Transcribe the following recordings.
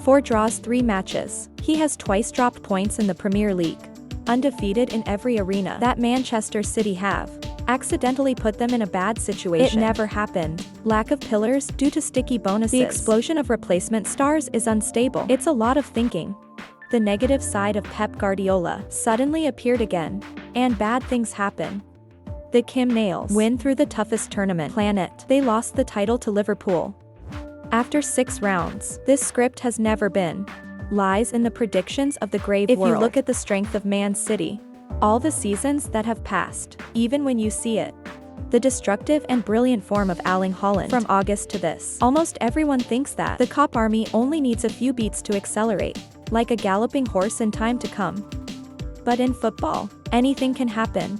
4 draws 3 matches. He has twice dropped points in the Premier League. Undefeated in every arena that Manchester City have. Accidentally put them in a bad situation. It never happened. Lack of pillars due to sticky bonuses. The explosion of replacement stars is unstable. It's a lot of thinking. The negative side of Pep Guardiola suddenly appeared again. And bad things happen. The Kim Nails win through the toughest tournament planet. They lost the title to Liverpool. After 6 rounds, this script has never been. Lies in the predictions of the grave world. If you look at the strength of Man City, all the seasons that have passed, even when you see it, the destructive and brilliant form of Erling Haaland from August to this, almost everyone thinks that the Cop Army only needs a few beats to accelerate, like a galloping horse in time to come. But in football, anything can happen.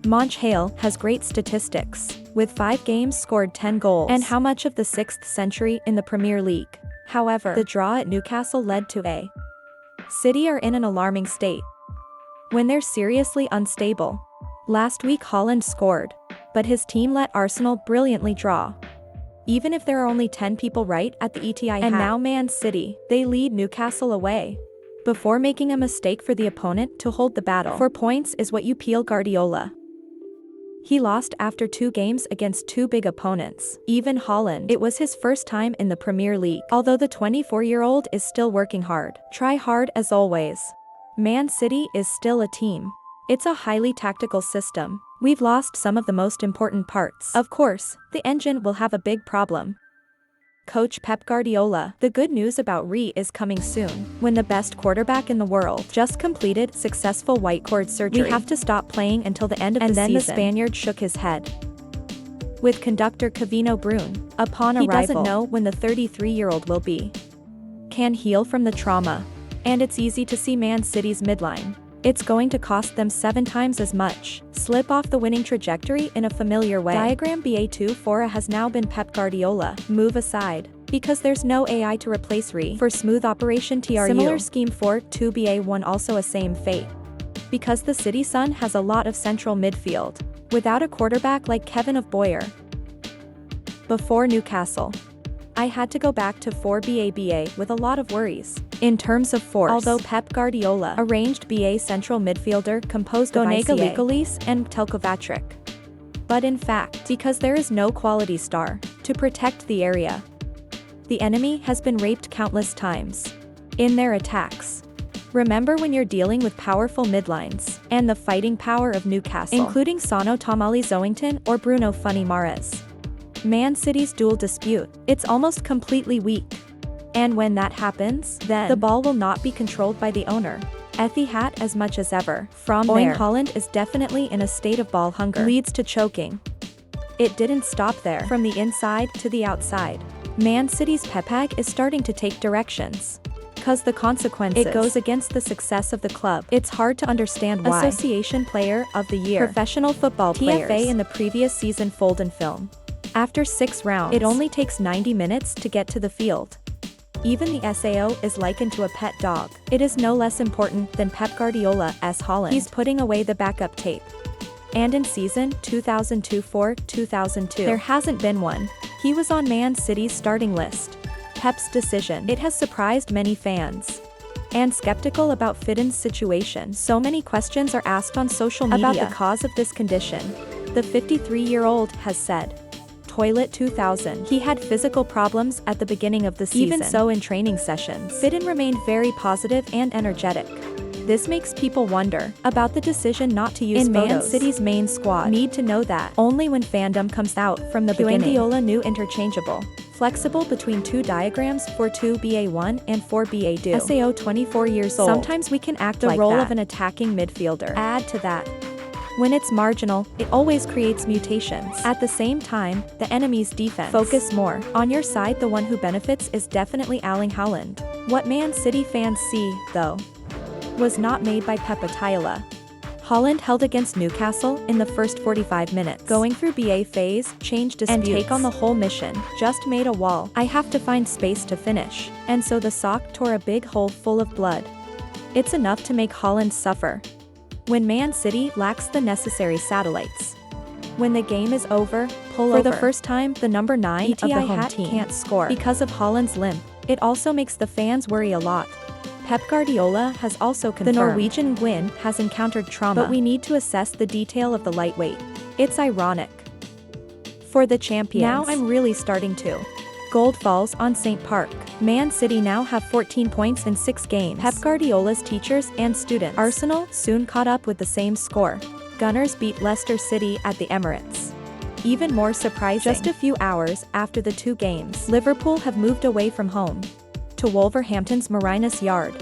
Monch Hale has great statistics, with 5 games scored 10 goals, and how much of the 6th century in the Premier League. However, the draw at Newcastle led to a City are in an alarming state when they're seriously unstable. Last week Haaland scored, but his team let Arsenal brilliantly draw. Even if there are only 10 people right at the Etihad. And now Man City, they lead Newcastle away. Before making a mistake for the opponent to hold the battle for points is what you peel Guardiola. He lost after 2 games against 2 big opponents. Even Haaland, it was his first time in the Premier League. Although the 24-year-old is still working hard. Try hard as always. Man City is still a team. It's a highly tactical system. We've lost some of the most important parts. Of course, the engine will have a big problem. Coach Pep Guardiola. The good news about Re is coming soon. When the best quarterback in the world just completed successful white cord surgery. We have to stop playing until the end of the season. And then the Spaniard shook his head. With conductor Kevino Brune, upon arrival, he doesn't know when the 33-year-old will be. Can heal from the trauma. And it's easy to see Man City's midline. It's going to cost them 7 times as much. Slip off the winning trajectory in a familiar way. Diagram BA2 Fora has now been Pep Guardiola. Move aside. Because there's no AI to replace Re. For smooth operation TRU. Similar scheme for 2BA1 also a same fate. Because the City Sun has a lot of central midfield. Without a quarterback like Kevin of Boyer. Before Newcastle, I had to go back to 4BA with a lot of worries. In terms of force, although Pep Guardiola arranged BA central midfielder composed of Gonega Likolis and Telkovatric. But in fact, because there is no quality star to protect the area, the enemy has been raped countless times in their attacks. Remember when you're dealing with powerful midlines and the fighting power of Newcastle, including Sano Tomali Zoington or Bruno Funny Mares. Man City's dual dispute, it's almost completely weak. And when that happens, then the ball will not be controlled by the owner. Etihad as much as ever. From there, Haaland is definitely in a state of ball hunger. Leads to choking. It didn't stop there. From the inside to the outside. Man City's Pepag is starting to take directions. Cause the consequences. It goes against the success of the club. It's hard to understand why. Association Player of the Year. Professional football players. TFA in the previous season fold and film. After 6 rounds, it only takes 90 minutes to get to the field. Even the SAO is likened to a pet dog. It is no less important than Pep Guardiola's Haaland. He's putting away the backup tape. And in season 2002-2002, there hasn't been one. He was on Man City's starting list. Pep's decision. It has surprised many fans. And skeptical about Fidden's situation. So many questions are asked on social media about the cause of this condition. The 53-year-old has said. Toilet 2000. He had physical problems at the beginning of the season. Even so in training sessions, Fidden remained very positive and energetic. This makes people wonder about the decision not to use photos. Man City's main squad need to know that only when fandom comes out from the beginning. Guardiola new interchangeable. Flexible between 2 diagrams for 2BA1 and 4BA2. SAO 24 years old. Sometimes we can act the role of an attacking midfielder. Add to that. When it's marginal, it always creates mutations. At the same time, the enemy's defense. Focus more. On your side, the one who benefits is definitely Erling Haaland. What Man City fans see, though, was not made by Pep Guardiola. Haaland held against Newcastle in the first 45 minutes. Going through BA phase, change disputes, and take on the whole mission. Just made a wall. I have to find space to finish. And so the sock tore a big hole full of blood. It's enough to make Haaland suffer. When Man City lacks the necessary satellites. When the game is over, pull over. For the first time, the number 9 of the home team can't score because of Haaland's limp. It also makes the fans worry a lot. Pep Guardiola has also confirmed the Norwegian Gwyn has encountered trauma, but we need to assess the detail of the lightweight. It's ironic. For the champions, now I'm really starting to. Gold falls on St. Park. Man City now have 14 points in 6 games. Pep Guardiola's teachers and students. Arsenal soon caught up with the same score. Gunners beat Leicester City at the Emirates. Even more surprising, just a few hours after the 2 games, Liverpool have moved away from home to Wolverhampton's Marinus Yard.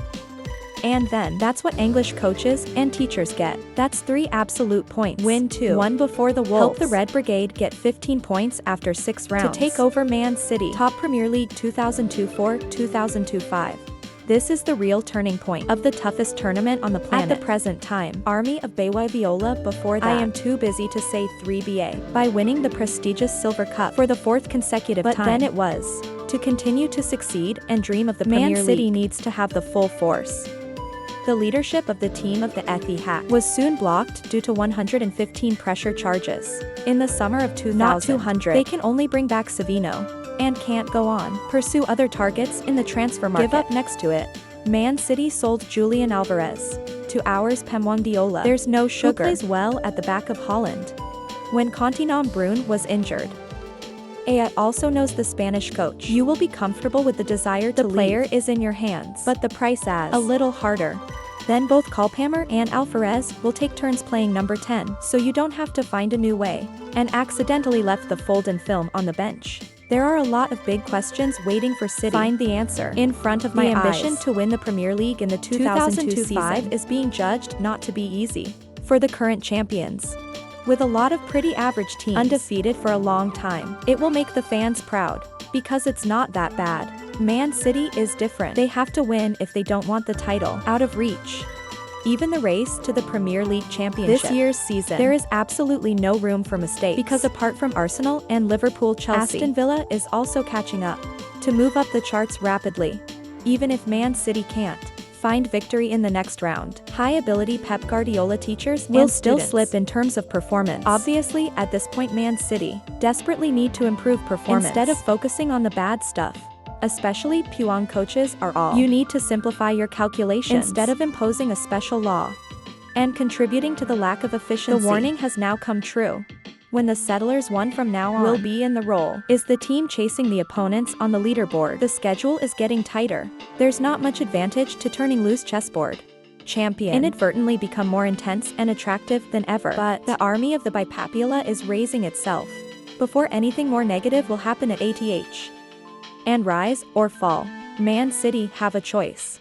And then, that's what English coaches and teachers get. That's 3 absolute points. Win 2. 1 before the Wolves. Help the Red Brigade get 15 points after 6 rounds to take over Man City. Top Premier League 2002-04, 2002-05. This is the real turning point of the toughest tournament on the planet at the present time. Army of BY Viola before that. I am too busy to say 3BA. By winning the prestigious Silver Cup for the 4th consecutive time. But then it was. To continue to succeed and dream of the Premier League, Man City needs to have the full force. The leadership of the team of the Etihad was soon blocked due to 115 pressure charges. In the summer of 2000, not 200, they can only bring back Savino and can't go on. Pursue other targets in the transfer market. Give up next to it. Man City sold Julian Alvarez to ours Pep Guardiola. There's no sugar. Who plays well at the back of Haaland. When Continent Brun was injured. Aya also knows the Spanish coach. You will be comfortable with the desire to leave. The player is in your hands, but the price as a little harder. Then both Culpammer and Alvarez will take turns playing number 10, so you don't have to find a new way. And accidentally left the Foden film on the bench. There are a lot of big questions waiting for City. Find the answer in front of my eyes. The ambition to win the Premier League in the 2002 season is being judged not to be easy for the current champions. With a lot of pretty average teams undefeated for a long time, it will make the fans proud, because it's not that bad. Man City is different. They have to win if they don't want the title out of reach. Even the race to the Premier League championship this year's season, there is absolutely no room for mistakes, because apart from Arsenal and Liverpool, Chelsea, Aston Villa is also catching up to move up the charts rapidly. Even if Man City can't find victory in the next round, high-ability Pep Guardiola teachers will still slip in terms of performance. Obviously, at this point Man City desperately need to improve performance instead of focusing on the bad stuff. Especially Puang coaches are all. You need to simplify your calculations instead of imposing a special law and contributing to the lack of efficiency. The warning has now come true. When the settlers won from now on will be in the role is the team chasing the opponents on the leaderboard. The schedule is getting tighter. There's not much advantage to turning loose chessboard. Champion inadvertently become more intense and attractive than ever. But the army of the Bipapula is raising itself before anything more negative will happen at ATH. And rise or fall. Man City have a choice.